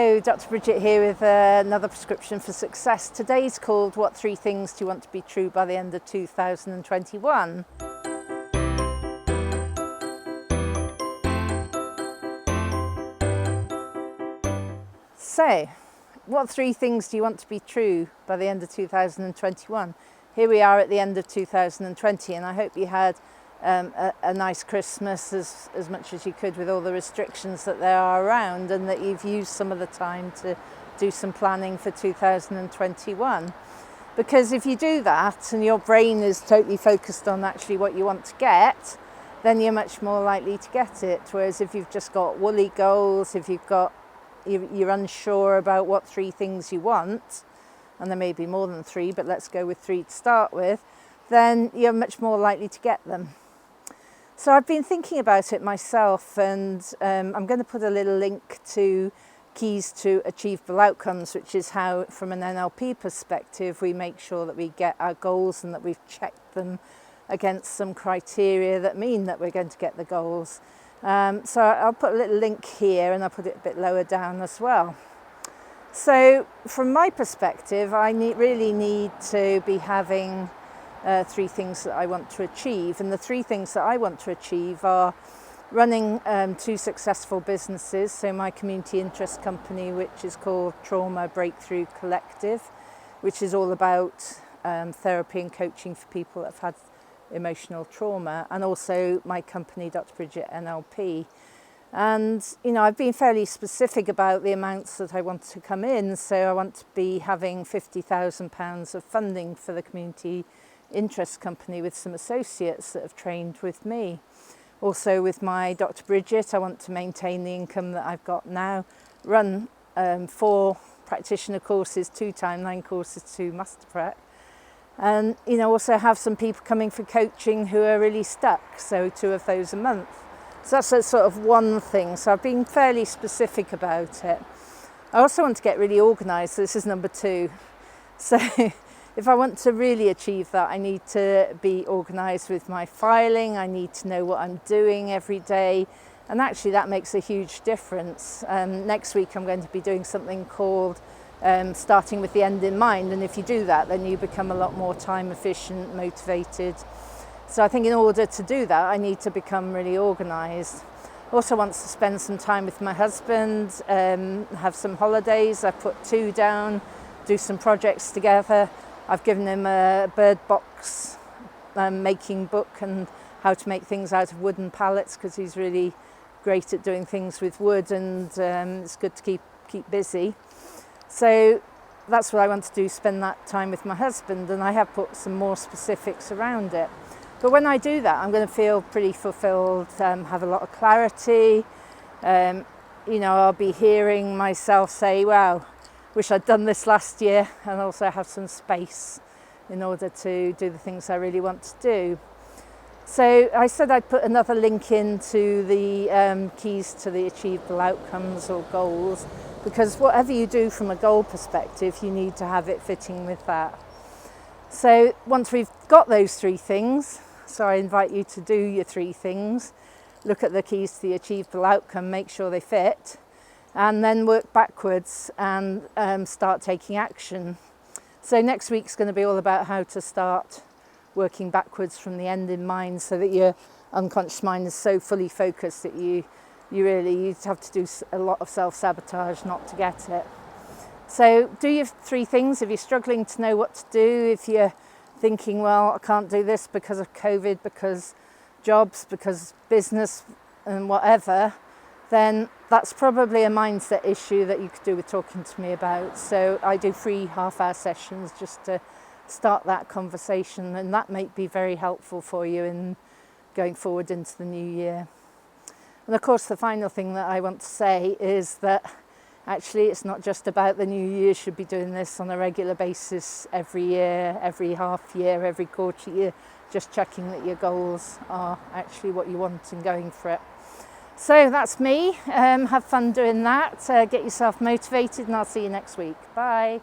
Hello, Dr. Bridget here with another prescription for success. Today's called What 3 Things Do You Want to Be True by the End of 2021? So, what 3 things do you want to be true by the end of 2021? Here we are at the end of 2020, and I hope you had a nice Christmas as much as you could with all the restrictions that there are around, and that you've used some of the time to do some planning for 2021. Because if you do that and your brain is totally focused on actually what you want to get, then you're much more likely to get it. Whereas if you've just got woolly goals, if you're unsure about what 3 things you want, and there may be more than 3, but let's go with 3 to start with, then you're much more likely to get them. So I've been thinking about it myself, and I'm going to put a little link to Keys to Achievable Outcomes, which is how, from an NLP perspective, we make sure that we get our goals and that we've checked them against some criteria that mean that we're going to get the goals. So I'll put a little link here, and I'll put it a bit lower down as well. So from my perspective, I really need to be having 3 things that I want to achieve, and the 3 things that I want to achieve are running 2 successful businesses. So my community interest company, which is called Trauma Breakthrough Collective, which is all about therapy and coaching for people that have had emotional trauma, and also my company, Dr. Bridget NLP. And I've been fairly specific about the amounts that I want to come in. So I want to be having £50,000 of funding for the community interest company with some associates that have trained with me. Also with my Dr. Bridget, I want to maintain the income that I've got now, run 4 practitioner courses, 2 timeline courses, 2 master prac, and also have some people coming for coaching who are really stuck, so 2 of those a month. So that's a sort of one thing. So I've been fairly specific about it. I also want to get really organised. So this is number 2. So if I want to really achieve that, I need to be organised with my filing. I need to know what I'm doing every day. And actually that makes a huge difference. Next week I'm going to be doing something called starting with the end in mind. And if you do that, then you become a lot more time efficient, motivated. So I think in order to do that, I need to become really organised. Also want to spend some time with my husband, have some holidays. I put 2 down, do some projects together. I've given him a bird box making book and how to make things out of wooden pallets, because he's really great at doing things with wood, and it's good to keep busy. So that's what I want to do, spend that time with my husband, and I have put some more specifics around it. But when I do that, I'm going to feel pretty fulfilled, have a lot of clarity. I'll be hearing myself say, wow, wish I'd done this last year, and also have some space in order to do the things I really want to do. So I said I'd put another link into the Keys to the Achievable Outcomes or goals, because whatever you do from a goal perspective, you need to have it fitting with that. So once we've got those 3 things, so I invite you to do your 3 things, look at the keys to the achievable outcome, make sure they fit, and then work backwards and start taking action. So next week's going to be all about how to start working backwards from the end in mind, so that your unconscious mind is so fully focused that you have to do a lot of self-sabotage not to get it. So do your 3 things. If you're struggling to know what to do, if you're thinking, well, I can't do this because of COVID, because jobs, because business and whatever, then that's probably a mindset issue that you could do with talking to me about. So I do free half-hour sessions just to start that conversation, and that might be very helpful for you in going forward into the new year. And of course, the final thing that I want to say is that actually it's not just about the new year. You should be doing this on a regular basis every year, every half year, every quarter year, just checking that your goals are actually what you want and going for it. So that's me. Have fun doing that. Get yourself motivated, and I'll see you next week. Bye.